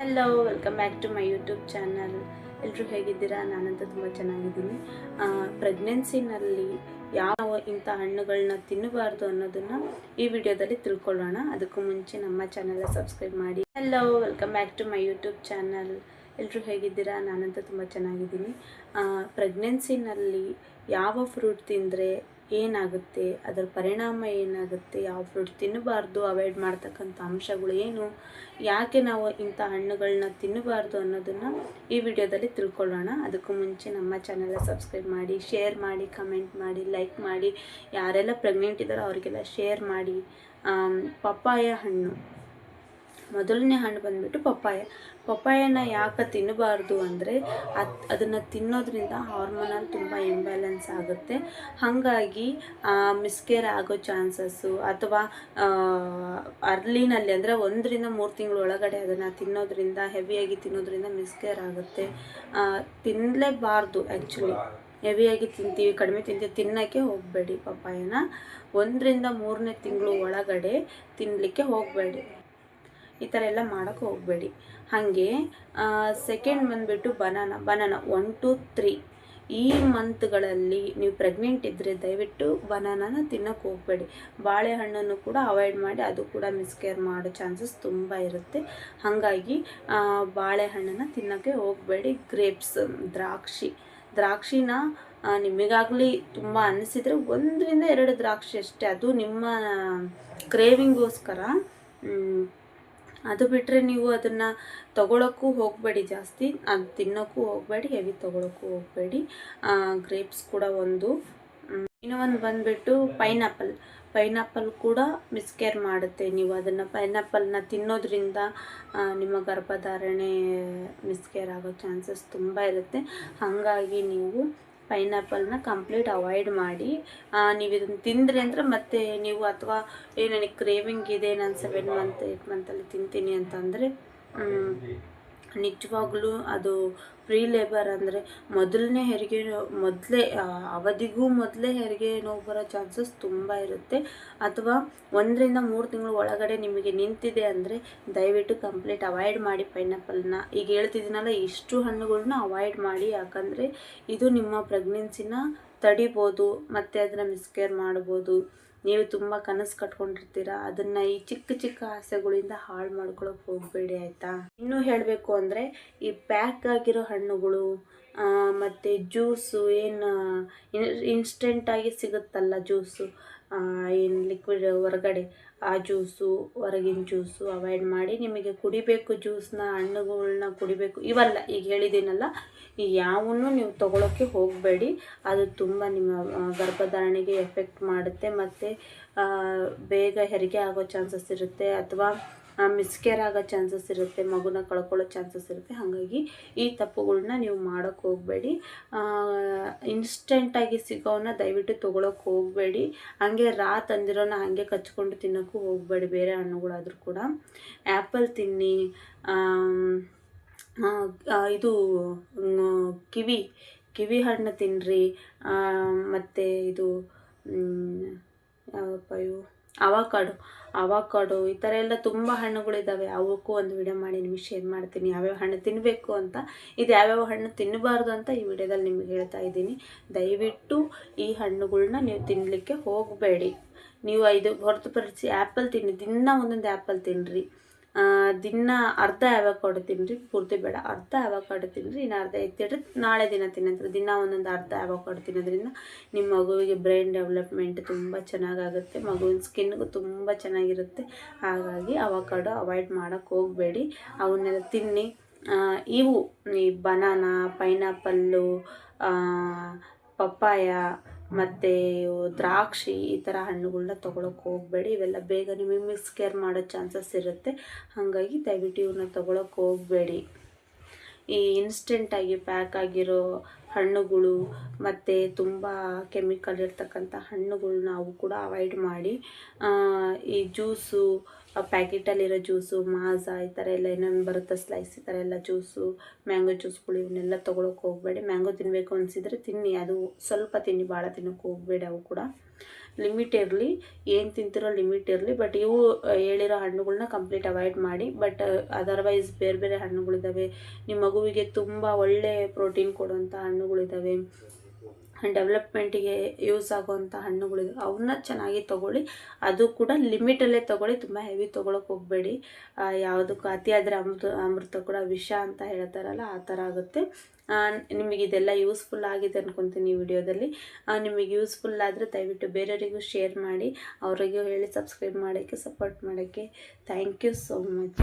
Hello, welcome back to my YouTube channel. ಎಲ್ಲರೂ ಹೇಗಿದ್ದೀರಾ? ನಾನಂತೂ ತುಂಬ ಚೆನ್ನಾಗಿದ್ದೀನಿ. ಪ್ರೆಗ್ನೆನ್ಸಿನಲ್ಲಿ ಯಾವ ಇಂಥ ಹಣ್ಣುಗಳನ್ನ ತಿನ್ನಬಾರ್ದು ಅನ್ನೋದನ್ನು ಈ ವಿಡಿಯೋದಲ್ಲಿ ತಿಳ್ಕೊಳ್ಳೋಣ. ಅದಕ್ಕೂ ಮುಂಚೆ ನಮ್ಮ ಚಾನಲ್ನ ಸಬ್ಸ್ಕ್ರೈಬ್ ಮಾಡಿ. Hello, welcome back to my YouTube channel. ಎಲ್ಲರೂ ಹೇಗಿದ್ದೀರಾ? ನಾನಂತೂ ತುಂಬ ಚೆನ್ನಾಗಿದ್ದೀನಿ. ಪ್ರೆಗ್ನೆನ್ಸಿನಲ್ಲಿ ಯಾವ ಫ್ರೂಟ್ ತಿಂದರೆ ಏನಾಗುತ್ತೆ, ಅದರ ಪರಿಣಾಮ ಏನಾಗುತ್ತೆ, ಯಾವ ಫ್ರೂಟ್ ತಿನ್ನಬಾರ್ದು, ಅವಾಯ್ಡ್ ಮಾಡ್ತಕ್ಕಂಥ ಅಂಶಗಳು ಏನು, ಯಾಕೆ ನಾವು ಇಂಥ ಹಣ್ಣುಗಳನ್ನ ತಿನ್ನಬಾರ್ದು ಅನ್ನೋದನ್ನು ಈ ವಿಡಿಯೋದಲ್ಲಿ ತಿಳ್ಕೊಳ್ಳೋಣ. ಅದಕ್ಕೂ ಮುಂಚೆ ನಮ್ಮ ಚಾನಲ್ನ ಸಬ್ಸ್ಕ್ರೈಬ್ ಮಾಡಿ, ಶೇರ್ ಮಾಡಿ, ಕಮೆಂಟ್ ಮಾಡಿ, ಲೈಕ್ ಮಾಡಿ. ಯಾರೆಲ್ಲ ಪ್ರೆಗ್ನೆಂಟ್ ಇದ್ದಾರೋ ಅವರಿಗೆಲ್ಲ ಶೇರ್ ಮಾಡಿ. ಪಪ್ಪಾಯ ಹಣ್ಣು, ಮೊದಲನೇ ಹಣ್ಣು ಬಂದುಬಿಟ್ಟು ಪಪ್ಪಾಯನ ಯಾಕೆ ತಿನ್ನಬಾರ್ದು ಅಂದರೆ ಅದನ್ನು ತಿನ್ನೋದ್ರಿಂದ ಹಾರ್ಮೋನಲ್ ತುಂಬ ಇಂಬ್ಯಾಲೆನ್ಸ್ ಆಗುತ್ತೆ. ಹಾಗಾಗಿ ಮಿಸ್ಕೇರ್ ಆಗೋ ಚಾನ್ಸಸ್ಸು, ಅಥವಾ ಅರ್ಲಿನಲ್ಲಿ ಅಂದರೆ 1-3 ತಿಂಗಳ ಒಳಗಡೆ ಅದನ್ನು ತಿನ್ನೋದ್ರಿಂದ, ಹೆವಿಯಾಗಿ ತಿನ್ನೋದ್ರಿಂದ ಮಿಸ್ಕೇರ್ ಆಗುತ್ತೆ. ತಿನ್ನಲೇಬಾರ್ದು. ಆ್ಯಕ್ಚುಲಿ ಹೆವಿಯಾಗಿ ತಿಂತೀವಿ, ಕಡಿಮೆ ತಿಂತೀವಿ, ತಿನ್ನೋಕ್ಕೆ ಹೋಗಬೇಡಿ. ಪಪ್ಪಾಯನ 1-3ನೇ ತಿಂಗಳು ಒಳಗಡೆ ತಿನ್ನಲಿಕ್ಕೆ ಹೋಗಬೇಡಿ. ಈ ಥರ ಎಲ್ಲ ಮಾಡೋಕ್ಕೆ ಹೋಗಬೇಡಿ. ಹಾಗೆ ಸೆಕೆಂಡ್ ಬಂದುಬಿಟ್ಟು ಬನಾನ 1 to 3 ಈ ಮಂತ್ಗಳಲ್ಲಿ ನೀವು ಪ್ರೆಗ್ನೆಂಟ್ ಇದ್ದರೆ ದಯವಿಟ್ಟು ಬನಾನನ ತಿನ್ನೋಕ್ಕೆ ಹೋಗಬೇಡಿ. ಬಾಳೆಹಣ್ಣನ್ನು ಕೂಡ ಅವಾಯ್ಡ್ ಮಾಡಿ, ಅದು ಕೂಡ ಮಿಸ್ಕೇರ್ ಮಾಡೋ ಚಾನ್ಸಸ್ ತುಂಬ ಇರುತ್ತೆ. ಹಾಗಾಗಿ ಬಾಳೆಹಣ್ಣನ್ನು ತಿನ್ನೋಕ್ಕೆ ಹೋಗಬೇಡಿ. ಗ್ರೇಪ್ಸ್, ದ್ರಾಕ್ಷಿನ ನಿಮಗಾಗಲಿ ತುಂಬ ಅನಿಸಿದರೆ 1-2 ದ್ರಾಕ್ಷಿ ಅಷ್ಟೇ, ಅದು ನಿಮ್ಮ ಕ್ರೇವಿಂಗೋಸ್ಕರ. ಅದು ಬಿಟ್ಟರೆ ನೀವು ಅದನ್ನು ತೊಗೊಳಕ್ಕೂ ಹೋಗಬೇಡಿ, ಜಾಸ್ತಿ ಅದು ತಿನ್ನೋಕ್ಕೂ ಹೋಗಬೇಡಿ, ಹೆವಿ ತೊಗೊಳಕ್ಕೂ ಹೋಗಬೇಡಿ. ಗ್ರೇಪ್ಸ್ ಕೂಡ ಒಂದು. ಇನ್ನೂ ಒಂದು ಬಂದುಬಿಟ್ಟು ಪೈನಾಪಲ್ ಕೂಡ ಮಿಸ್ಕೇರ್ ಮಾಡುತ್ತೆ. ನೀವು ಅದನ್ನು ಪೈನಾಪಲ್ನ ತಿನ್ನೋದ್ರಿಂದ ನಿಮ್ಮ ಗರ್ಭಧಾರಣೆ ಮಿಸ್ಕೇರ್ ಆಗೋ ಚಾನ್ಸಸ್ ತುಂಬ ಇರುತ್ತೆ. ಹಾಗಾಗಿ ನೀವು ಪೈನಾಪಲ್ನ ಕಂಪ್ಲೀಟ್ ಅವಾಯ್ಡ್ ಮಾಡಿ. ನೀವು ಇದನ್ನು ತಿಂದ್ರಿ ಅಂದರೆ ಮತ್ತೆ ನೀವು, ಅಥವಾ ನನಗೆ ಕ್ರೇವಿಂಗ್ ಇದೆ, ನಾನು 7 ಮಂತ್ 8 ಮಂತಲ್ಲಿ ತಿಂತೀನಿ ಅಂತಂದರೆ ನಿಜವಾಗ್ಲೂ ಅದು ಪ್ರೀ ಲೇಬರ್ ಅಂದರೆ ಮೊದಲನೇ ಹೆರಿಗೆ, ಅವಧಿಗೂ ಮೊದಲೇ ಹೆರಿಗೆ ನೋವು ಬರೋ ಚಾನ್ಸಸ್ ತುಂಬ ಇರುತ್ತೆ. ಅಥವಾ 1-3 ತಿಂಗಳು ಒಳಗಡೆ ನಿಮಗೆ ನಿಂತಿದೆ ಅಂದರೆ ದಯವಿಟ್ಟು ಕಂಪ್ಲೀಟ್ ಅವಾಯ್ಡ್ ಮಾಡಿ ಪೈನಾಪಲ್ನ. ಈಗ ಹೇಳ್ತಿದ್ದೀನಲ್ಲ, ಇಷ್ಟು ಹಣ್ಣುಗಳನ್ನ ಅವಾಯ್ಡ್ ಮಾಡಿ. ಯಾಕಂದರೆ ಇದು ನಿಮ್ಮ ಪ್ರೆಗ್ನೆನ್ಸಿನ ತಡಿಬೋದು, ಮತ್ತು ಅದನ್ನು ಮಿಸ್ಕೇರ್ ಮಾಡ್ಬೋದು. ನೀವು ತುಂಬ ಕನಸು ಕಟ್ಕೊಂಡಿರ್ತೀರ, ಅದನ್ನು ಈ ಚಿಕ್ಕ ಆಸೆಗಳಿಂದ ಹಾಳು ಮಾಡ್ಕೊಳಕ್ಕೆ ಹೋಗಬೇಡಿ, ಆಯಿತಾ? ಇನ್ನೂ ಹೇಳಬೇಕು ಅಂದರೆ ಈ ಪ್ಯಾಕ್ ಆಗಿರೋ ಹಣ್ಣುಗಳು ಮತ್ತು ಜ್ಯೂಸು, ಏನು ಇನ್ಸ್ಟೆಂಟಾಗಿ ಸಿಗುತ್ತಲ್ಲ ಜ್ಯೂಸು, ಏನು ಲಿಕ್ವಿಡ್ ಹೊರಗಡೆ, ಆ ಜ್ಯೂಸು, ಹೊರಗಿನ ಜ್ಯೂಸು ಅವಾಯ್ಡ್ ಮಾಡಿ. ನಿಮಗೆ ಕುಡಿಬೇಕು ಜ್ಯೂಸನ್ನ, ಹಣ್ಣುಗಳನ್ನ ಕುಡಿಬೇಕು, ಇವೆಲ್ಲ ಈಗ ಹೇಳಿದ್ದೀನಲ್ಲ, ಯಾವನ್ನೂ ನೀವು ತೊಗೊಳಕ್ಕೆ ಹೋಗಬೇಡಿ. ಅದು ತುಂಬ ನಿಮ್ಮ ಗರ್ಭಧಾರಣೆಗೆ ಎಫೆಕ್ಟ್ ಮಾಡುತ್ತೆ, ಮತ್ತು ಬೇಗ ಹೆರಿಗೆ ಆಗೋ ಚಾನ್ಸಸ್ ಇರುತ್ತೆ, ಅಥವಾ ಮಿಸ್ಕೇರ್ ಆಗೋ ಚಾನ್ಸಸ್ ಇರುತ್ತೆ, ಮಗುನ ಕಳ್ಕೊಳ್ಳೋ ಚಾನ್ಸಸ್ ಇರುತ್ತೆ. ಹಾಗಾಗಿ ಈ ತಪ್ಪುಗಳನ್ನ ನೀವು ಮಾಡೋಕ್ಕೆ ಹೋಗಬೇಡಿ. ಇನ್ಸ್ಟೆಂಟಾಗಿ ಸಿಗೋವನ್ನ ದಯವಿಟ್ಟು ತೊಗೊಳಕ್ಕೆ ಹೋಗಬೇಡಿ. ಹಾಗೆ ತಂದಿರೋನ ಹಾಗೆ ಕಚ್ಕೊಂಡು ತಿನ್ನೋಕ್ಕೂ ಹೋಗಬೇಡಿ, ಬೇರೆ ಹಣ್ಣುಗಳಾದರೂ ಕೂಡ. ಆ್ಯಪಲ್ ತಿನ್ನಿ. ಇದು ಕಿವಿ ಹಣ್ಣು ತಿನ್ನಿರಿ. ಮತ್ತು ಇದು ಅವಾಕಾಡೋ ಈ ಥರ ಎಲ್ಲ ತುಂಬ ಹಣ್ಣುಗಳಿದ್ದಾವೆ. ಅವಕ್ಕೂ ಒಂದು ವಿಡಿಯೋ ಮಾಡಿ ನಿಮಗೆ ಶೇರ್ ಮಾಡ್ತೀನಿ, ಯಾವ್ಯಾವ ಹಣ್ಣು ತಿನ್ನಬೇಕು ಅಂತ. ಇದು ಯಾವ್ಯಾವ ಹಣ್ಣು ತಿನ್ನಬಾರ್ದು ಅಂತ ಈ ವಿಡಿಯೋದಲ್ಲಿ ನಿಮಗೆ ಹೇಳ್ತಾ ಇದ್ದೀನಿ. ದಯವಿಟ್ಟು ಈ ಹಣ್ಣುಗಳನ್ನ ನೀವು ತಿನ್ನಲಿಕ್ಕೆ ಹೋಗಬೇಡಿ. ನೀವು ಇದು ಹೊರತುಪಡಿಸಿ ಆ್ಯಪಲ್ ತಿನ್ನಿ, ದಿನ ಒಂದೊಂದು ಆ್ಯಪಲ್ ತಿನ್ನಿರಿ. ದಿನ ಅರ್ಧ ಆ್ಯವಾಕಾಡೋ ತಿನ್ನಿರಿ, ಪೂರ್ತಿ ಬೇಡ, ಅರ್ಧ ಆ್ಯವಾಕಾಡೋ ತಿನ್ನಿರಿ. ಇನ್ನು ಅರ್ಧ ಎತ್ತಿಡ್ರಿ, ನಾಳೆ ದಿನ ತಿನ್ನಂದ್ರೆ ದಿನ ಒಂದೊಂದು ಅರ್ಧ ಆ್ಯವಾಕಾಡೋ ತಿನ್ನೋದ್ರಿಂದ ನಿಮ್ಮ ಮಗುವಿಗೆ ಬ್ರೈನ್ ಡೆವಲಪ್ಮೆಂಟ್ ತುಂಬ ಚೆನ್ನಾಗಾಗುತ್ತೆ, ಮಗುವಿನ ಸ್ಕಿನ್ಗೂ ತುಂಬ ಚೆನ್ನಾಗಿರುತ್ತೆ. ಹಾಗಾಗಿ ಆವಕಾಡೋ ಅವಾಯ್ಡ್ ಮಾಡೋಕ್ಕೆ ಹೋಗಬೇಡಿ, ಅವನ್ನೆಲ್ಲ ತಿನ್ನಿ. ಇವು ಈ ಬನಾನಾ, ಪೈನಾಪಲ್ಲು, ಪಪ್ಪಾಯ ಮತ್ತು ದ್ರಾಕ್ಷಿ ಈ ಥರ ಹಣ್ಣುಗಳನ್ನ ತೊಗೊಳಕ್ಕೆ ಹೋಗಬೇಡಿ. ಇವೆಲ್ಲ ಬೇಗ ನಿಮಗೆ ಮಿಸ್ಕೇರ್ ಮಾಡೋ ಚಾನ್ಸಸ್ ಇರುತ್ತೆ. ಹಾಗಾಗಿ ದಯವಿಟ್ಟು ಇವನ್ನ ತೊಗೊಳಕ್ಕೆ ಹೋಗಬೇಡಿ. ಈ ಇನ್ಸ್ಟೆಂಟಾಗಿ ಪ್ಯಾಕ್ ಆಗಿರೋ ಹಣ್ಣುಗಳು ಮತ್ತು ತುಂಬ ಕೆಮಿಕಲ್ ಇರ್ತಕ್ಕಂಥ ಹಣ್ಣುಗಳನ್ನ ಅವು ಕೂಡ ಅವಾಯ್ಡ್ ಮಾಡಿ. ಈ ಜ್ಯೂಸು, ಪ್ಯಾಕೆಟಲ್ಲಿರೋ ಜ್ಯೂಸು, ಮಾಝಾ ಈ ಥರ ಎಲ್ಲ ಏನೇನು ಬರುತ್ತೆ, ಸ್ಲೈಸ್, ಈ ಥರ ಎಲ್ಲ ಜ್ಯೂಸು, ಮ್ಯಾಂಗೋ ಜ್ಯೂಸ್ಗಳು ಇವನ್ನೆಲ್ಲ ತೊಗೊಳಕ್ಕೆ ಹೋಗಬೇಡಿ. ಮ್ಯಾಂಗೋ ತಿನ್ನಬೇಕು ಅನಿಸಿದರೆ ತಿನ್ನಿ, ಅದು ಸ್ವಲ್ಪ ತಿನ್ನಿ, ಭಾಳ ತಿನ್ನೋಕ್ಕೆ ಹೋಗಬೇಡಿ. ಅವು ಕೂಡ ಲಿಮಿಟ್ ಇರಲಿ, ಏನು ತಿಂತಿರೋ ಲಿಮಿಟ್ ಇರಲಿ. ಬಟ್ ಇವು ಹೇಳಿರೋ ಹಣ್ಣುಗಳನ್ನ ಕಂಪ್ಲೀಟ್ ಅವಾಯ್ಡ್ ಮಾಡಿ. ಬಟ್ ಅದರ್ವೈಸ್ ಬೇರೆ ಬೇರೆ ಹಣ್ಣುಗಳಿದ್ದಾವೆ, ನಿಮ್ಮ ಮಗುವಿಗೆ ತುಂಬ ಒಳ್ಳೆ ಪ್ರೋಟೀನ್ ಕೊಡುವಂಥ ಹಣ್ಣುಗಳಿದ್ದಾವೆ, ಡೆವಲಪ್ಮೆಂಟಿಗೆ ಯೂಸ್ ಆಗುವಂಥ ಹಣ್ಣುಗಳಿದೆ, ಅವನ್ನ ಚೆನ್ನಾಗಿ ತೊಗೊಳ್ಳಿ. ಅದು ಕೂಡ ಲಿಮಿಟಲ್ಲೇ ತೊಗೊಳ್ಳಿ, ತುಂಬ ಹೆವಿ ತೊಗೊಳಕ್ಕೆ ಹೋಗಬೇಡಿ. ಯಾವುದಕ್ಕೂ ಅತಿಯಾದರೆ ಅಮೃತ ಕೂಡ ವಿಷ ಅಂತ ಹೇಳ್ತಾರಲ್ಲ, ಆ ಥರ ಆಗುತ್ತೆ. ನಿಮಗೆ ಇದೆಲ್ಲ ಯೂಸ್ಫುಲ್ ಆಗಿದೆ ಅಂದ್ಕೊತೀನಿ ಈ ವಿಡಿಯೋದಲ್ಲಿ. ನಿಮಗೆ ಯೂಸ್ಫುಲ್ ಆದರೆ ದಯವಿಟ್ಟು ಬೇರೆಯವರಿಗೂ ಶೇರ್ ಮಾಡಿ, ಅವರಿಗೂ ಹೇಳಿ ಸಬ್ಸ್ಕ್ರೈಬ್ ಮಾಡೋಕ್ಕೆ, ಸಪೋರ್ಟ್ ಮಾಡೋಕ್ಕೆ. Thank you so much.